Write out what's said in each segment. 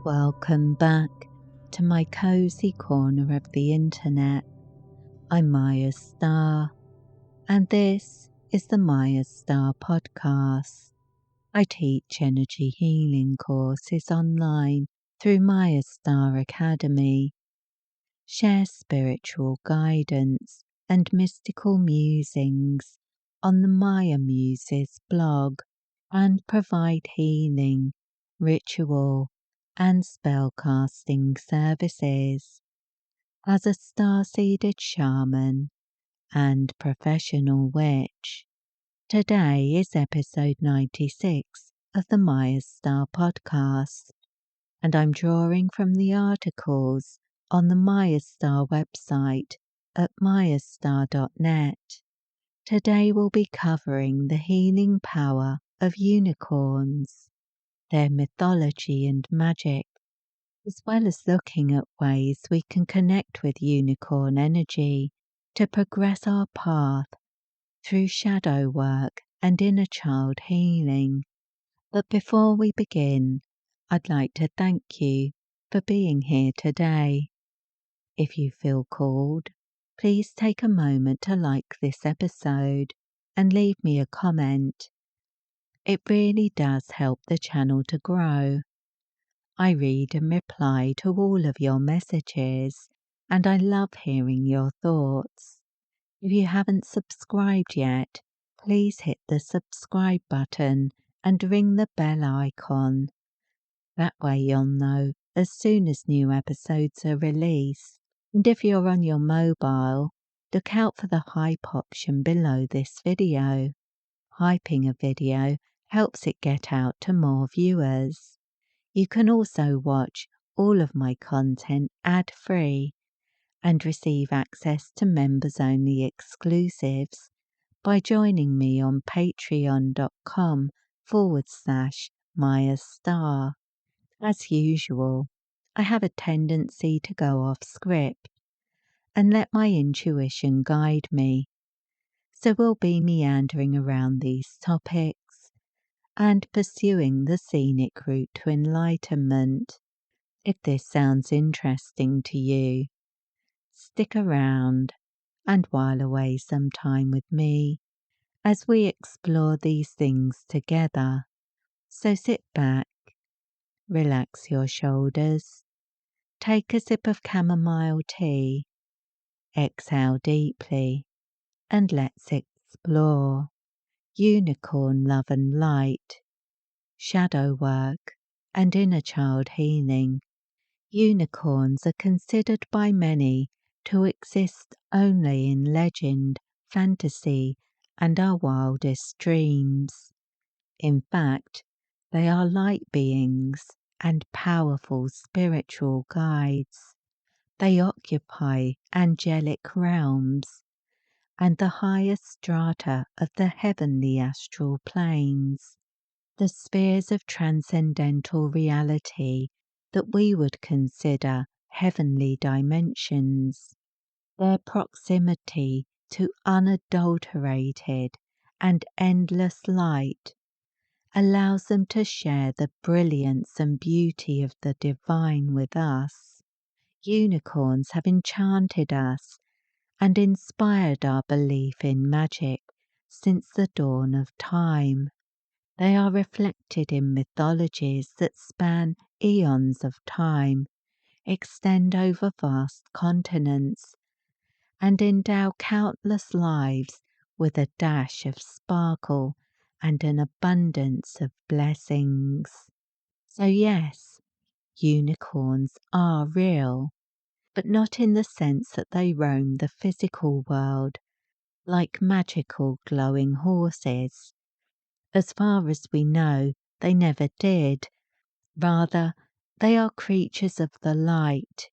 welcome back to my cozy corner of the internet. I'm Mayastar, and this is the Mayastar Podcast. I teach energy healing courses online through Mayastar Academy, share spiritual guidance and mystical musings on the Maya Muses blog, and provide healing, ritual and spellcasting services. As a star-seeded shaman and professional witch, today is episode 96 of the Mayastar Podcast, and I'm drawing from the articles on the Mayastar website at mayastar.net. Today we'll be covering the healing power of unicorns, their mythology and magic, as well as looking at ways we can connect with unicorn energy to progress our path through shadow work and inner child healing. But before we begin, I'd like to thank you for being here today. If you feel called, please take a moment to like this episode and leave me a comment. It really does help the channel to grow. I read and reply to all of your messages, and I love hearing your thoughts. If you haven't subscribed yet, please hit the subscribe button and ring the bell icon. That way you'll know as soon as new episodes are released. And if you're on your mobile, look out for the hype option below this video. Hyping a video helps it get out to more viewers. You can also watch all of my content ad-free and receive access to members-only exclusives by joining me on patreon.com/Mayastar. As usual, I have a tendency to go off script and let my intuition guide me, so we'll be meandering around these topics and pursuing the scenic route to enlightenment. If this sounds interesting to you, stick around and while away some time with me as we explore these things together. So sit back, relax your shoulders, take a sip of chamomile tea, exhale deeply, and let's explore unicorn love and light, shadow work, and inner child healing. Unicorns are considered by many to exist only in legend, fantasy, and our wildest dreams. In fact, they are light beings and powerful spiritual guides. They occupy angelic realms and the highest strata of the heavenly astral planes, the spheres of transcendental reality that we would consider heavenly dimensions. Their proximity to unadulterated and endless light allows them to share the brilliance and beauty of the divine with us. Unicorns have enchanted us and inspired our belief in magic since the dawn of time. They are reflected in mythologies that span eons of time, extend over vast continents, and endow countless lives with a dash of sparkle and an abundance of blessings. So yes, unicorns are real, but not in the sense that they roam the physical world like magical glowing horses. As far as we know, they never did. Rather, they are creatures of the light,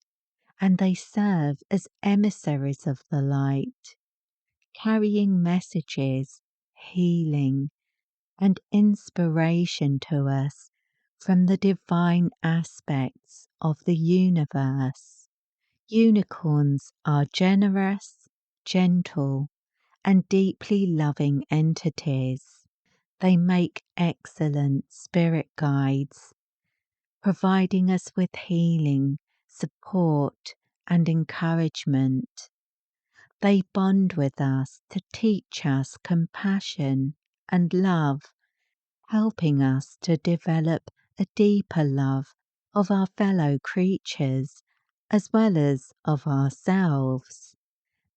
and they serve as emissaries of the light, carrying messages, healing, and inspiration to us from the divine aspects of the universe. Unicorns are generous, gentle, and deeply loving entities. They make excellent spirit guides providing us with healing, support, and encouragement. They bond with us to teach us compassion and love, helping us to develop a deeper love of our fellow creatures as well as of ourselves.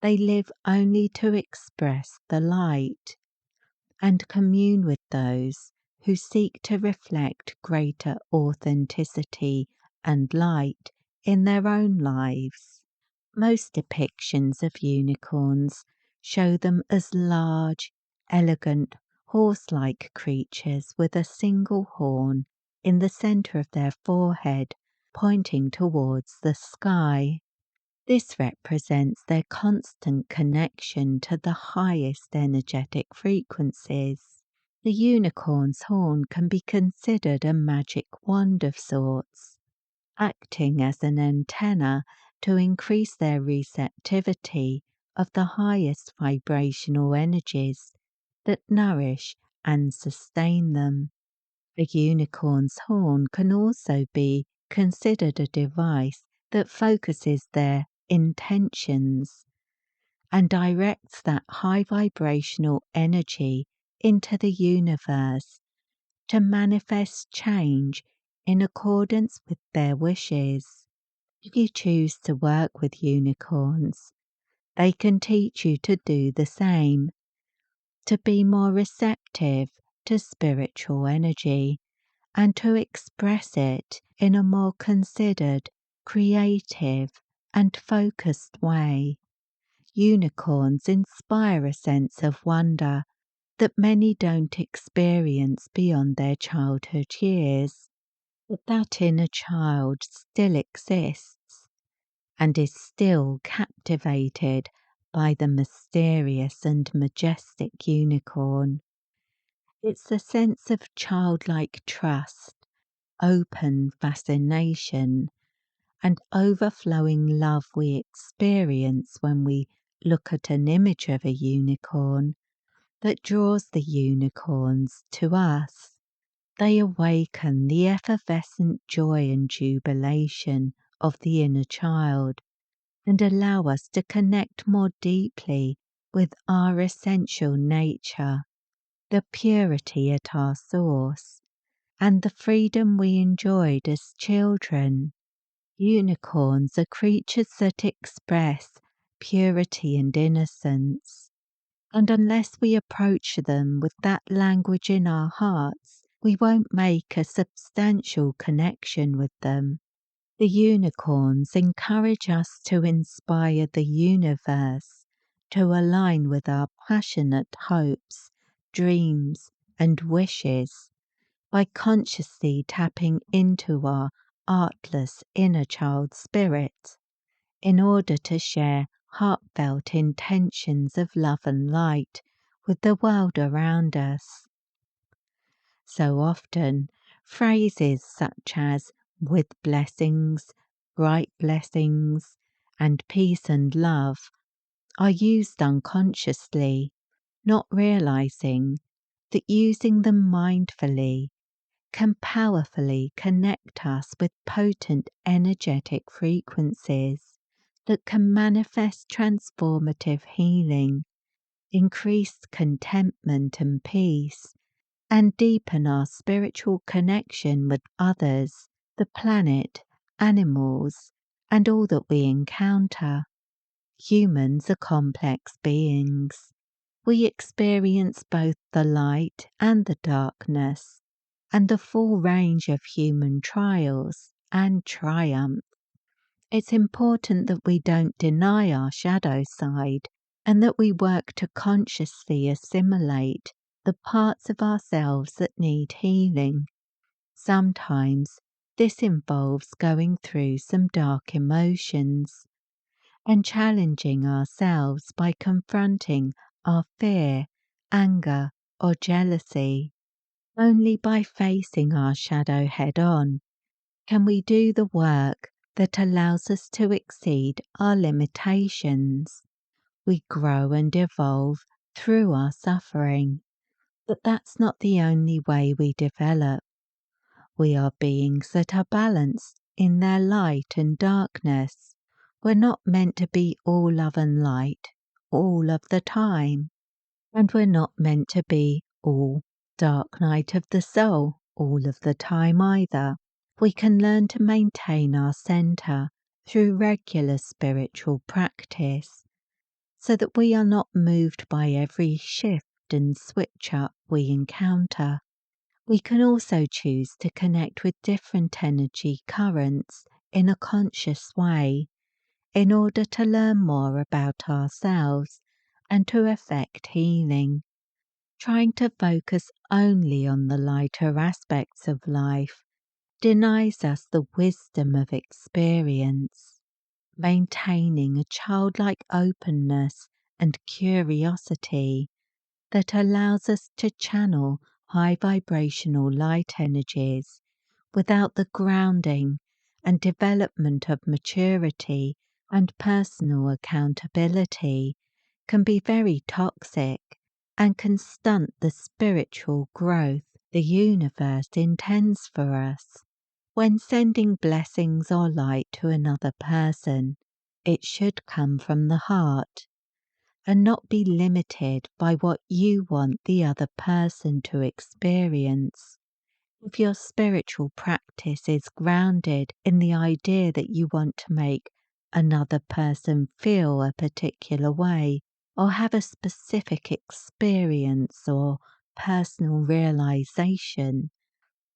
They live only to express the light and commune with those who seek to reflect greater authenticity and light in their own lives. Most depictions of unicorns show them as large, elegant, horse-like creatures with a single horn in the centre of their forehead, pointing towards the sky. This represents their constant connection to the highest energetic frequencies. The unicorn's horn can be considered a magic wand of sorts, acting as an antenna to increase their receptivity of the highest vibrational energies that nourish and sustain them. A unicorn's horn can also be considered a device that focuses their intentions and directs that high vibrational energy into the universe to manifest change in accordance with their wishes. If you choose to work with unicorns, they can teach you to do the same, to be more receptive to spiritual energy and to express it in a more considered, creative, and focused way. Unicorns inspire a sense of wonder that many don't experience beyond their childhood years, but that inner child still exists and is still captivated by the mysterious and majestic unicorn. It's the sense of childlike trust, open fascination, and overflowing love we experience when we look at an image of a unicorn that draws the unicorns to us. They awaken the effervescent joy and jubilation of the inner child and allow us to connect more deeply with our essential nature, the purity at our source, and the freedom we enjoyed as children. Unicorns are creatures that express purity and innocence, and unless we approach them with that language in our hearts, we won't make a substantial connection with them. The unicorns encourage us to inspire the universe to align with our passionate hopes, dreams, and wishes by consciously tapping into our artless inner child spirit in order to share heartfelt intentions of love and light with the world around us. So often, phrases such as with blessings, bright blessings, and peace and love are used unconsciously, not realizing that using them mindfully can powerfully connect us with potent energetic frequencies that can manifest transformative healing, increase contentment and peace, and deepen our spiritual connection with others, the planet, animals, and all that we encounter. Humans are complex beings. We experience both the light and the darkness, and the full range of human trials and triumph. It's important that we don't deny our shadow side and that we work to consciously assimilate the parts of ourselves that need healing. Sometimes this involves going through some dark emotions and challenging ourselves by confronting our fear, anger, or jealousy. Only by facing our shadow head-on can we do the work that allows us to exceed our limitations. We grow and evolve through our suffering, but that's not the only way we develop. We are beings that are balanced in their light and darkness. We're not meant to be all love and light all of the time. And we're not meant to be all dark night of the soul all of the time either. We can learn to maintain our centre through regular spiritual practice so that we are not moved by every shift and switch up we encounter. We can also choose to connect with different energy currents in a conscious way in order to learn more about ourselves and to effect healing. Trying to focus only on the lighter aspects of life denies us the wisdom of experience. Maintaining a childlike openness and curiosity that allows us to channel high vibrational light energies without the grounding and development of maturity and personal accountability can be very toxic and can stunt the spiritual growth the universe intends for us. When sending blessings or light to another person, it should come from the heart and not be limited by what you want the other person to experience. If your spiritual practice is grounded in the idea that you want to make another person feel a particular way or have a specific experience or personal realization,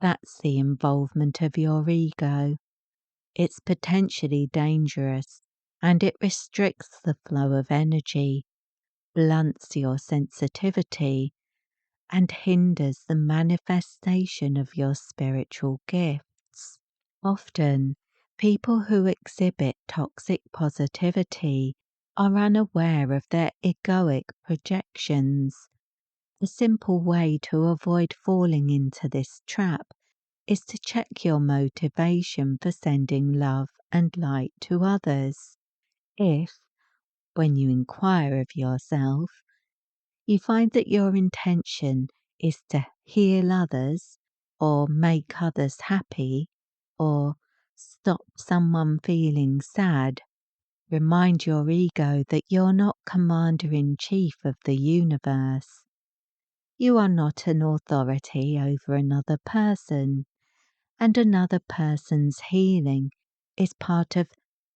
that's the involvement of your ego. It's potentially dangerous and it restricts the flow of energy, blunts your sensitivity, and hinders the manifestation of your spiritual gifts. Often, people who exhibit toxic positivity are unaware of their egoic projections. The simple way to avoid falling into this trap is to check your motivation for sending love and light to others. If, when you inquire of yourself, you find that your intention is to heal others, or make others happy, or stop someone feeling sad, remind your ego that you're not commander-in-chief of the universe. You are not an authority over another person, and another person's healing is part of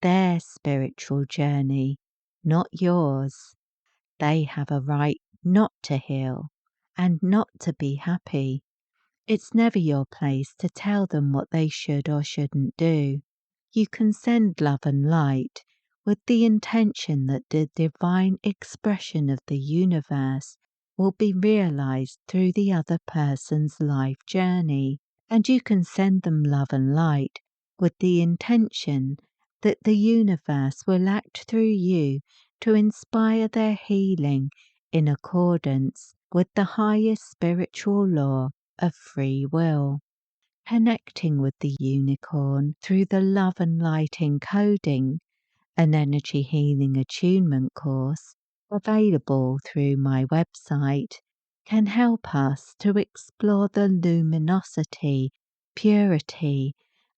their spiritual journey, not yours. They have a right not to heal and not to be happy. It's never your place to tell them what they should or shouldn't do. You can send love and light with the intention that the divine expression of the universe will be realized through the other person's life journey. And you can send them love and light with the intention that the universe will act through you to inspire their healing in accordance with the highest spiritual law of free will. Connecting with the unicorn through the love and light encoding, an energy healing attunement course available through my website, can help us to explore the luminosity, purity,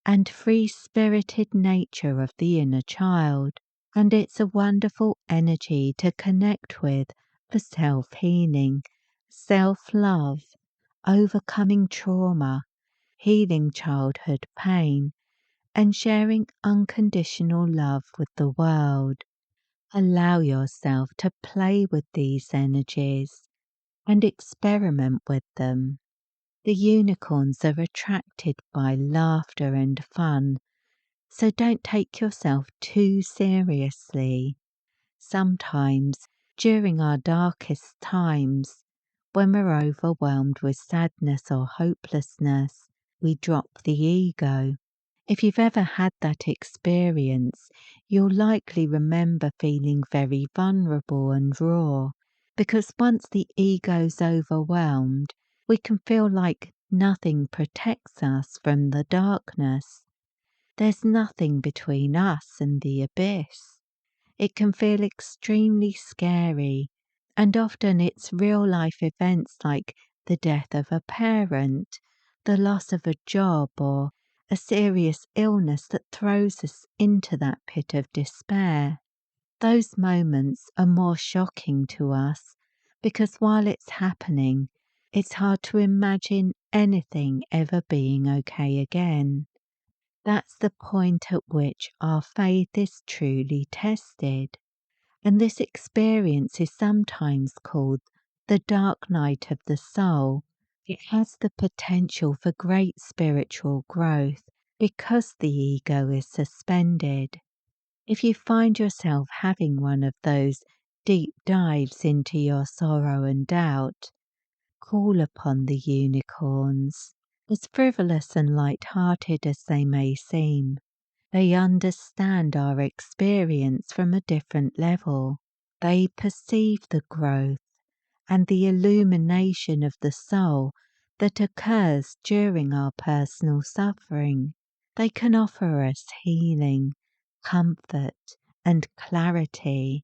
and free-spirited nature of the inner child. And it's a wonderful energy to connect with for self-healing, self-love, overcoming trauma, healing childhood pain, and sharing unconditional love with the world. Allow yourself to play with these energies and experiment with them. The unicorns are attracted by laughter and fun, so don't take yourself too seriously. Sometimes, during our darkest times, when we're overwhelmed with sadness or hopelessness, we drop the ego. If you've ever had that experience, you'll likely remember feeling very vulnerable and raw, because once the ego's overwhelmed, we can feel like nothing protects us from the darkness. There's nothing between us and the abyss. It can feel extremely scary, and often it's real-life events like the death of a parent, the loss of a job, or a serious illness that throws us into that pit of despair. Those moments are more shocking to us because while it's happening, it's hard to imagine anything ever being okay again. That's the point at which our faith is truly tested. And this experience is sometimes called the dark night of the soul. It has the potential for great spiritual growth because the ego is suspended. If you find yourself having one of those deep dives into your sorrow and doubt, call upon the unicorns. As frivolous and light-hearted as they may seem, they understand our experience from a different level. They perceive the growth and the illumination of the soul that occurs during our personal suffering. They can offer us healing, comfort, and clarity,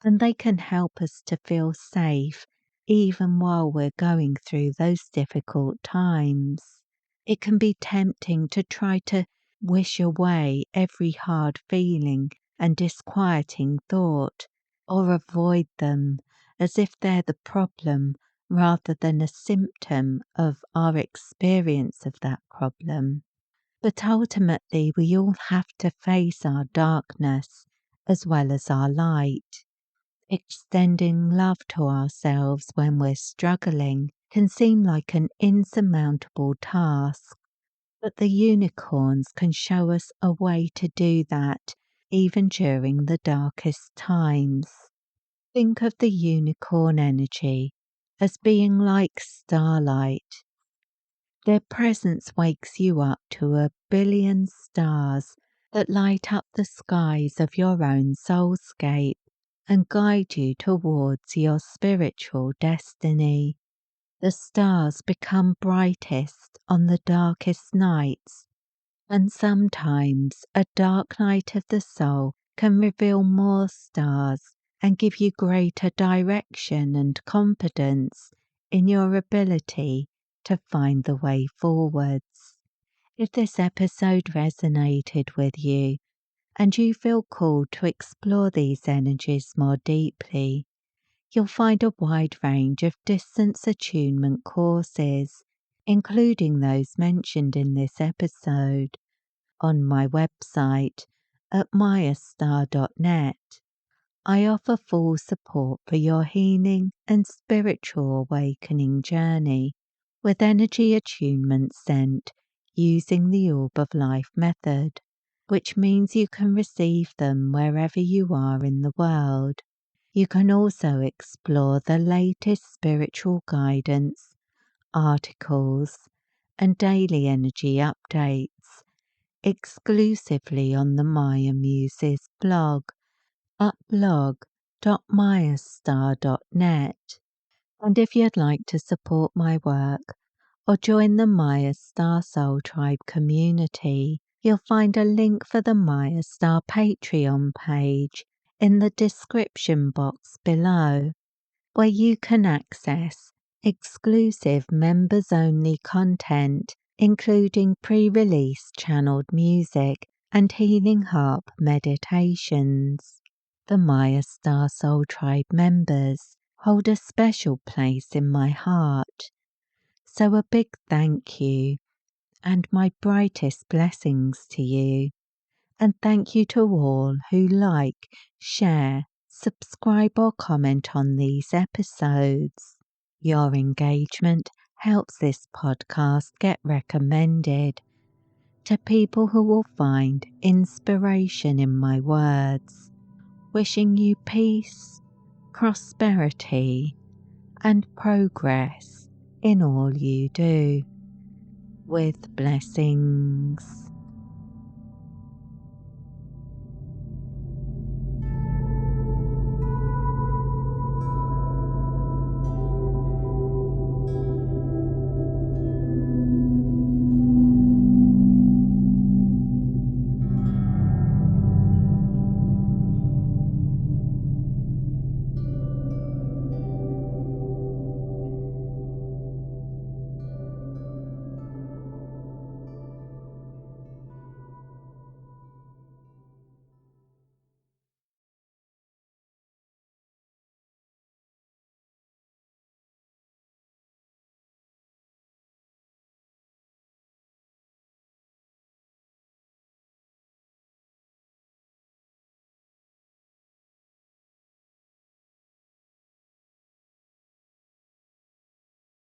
and they can help us to feel safe even while we're going through those difficult times. It can be tempting to try to wish away every hard feeling and disquieting thought, or avoid them as if they're the problem rather than a symptom of our experience of that problem. But ultimately, we all have to face our darkness as well as our light. Extending love to ourselves when we're struggling can seem like an insurmountable task, but the unicorns can show us a way to do that even during the darkest times. Think of the unicorn energy as being like starlight. Their presence wakes you up to a billion stars that light up the skies of your own soulscape and guide you towards your spiritual destiny. The stars become brightest on the darkest nights, and sometimes a dark night of the soul can reveal more stars and give you greater direction and confidence in your ability to find the way forwards. If this episode resonated with you, and you feel called to explore these energies more deeply, you'll find a wide range of distance attunement courses, including those mentioned in this episode, on my website at mayastar.net. I offer full support for your healing and spiritual awakening journey with energy attunement sent using the Orb of Life method, which means you can receive them wherever you are in the world. You can also explore the latest spiritual guidance, articles, and daily energy updates exclusively on the Maya Muses blog at blog.mayastar.net. And if you'd like to support my work or join the Mayastar Soul Tribe community, you'll find a link for the Mayastar Patreon page in the description box below, where you can access exclusive members-only content, including pre-release channeled music and healing harp meditations. The Mayastar Soul Tribe members hold a special place in my heart, so a big thank you and my brightest blessings to you. And thank you to all who like, share, subscribe or comment on these episodes. Your engagement helps this podcast get recommended to people who will find inspiration in my words. Wishing you peace, prosperity, and progress in all you do. With blessings.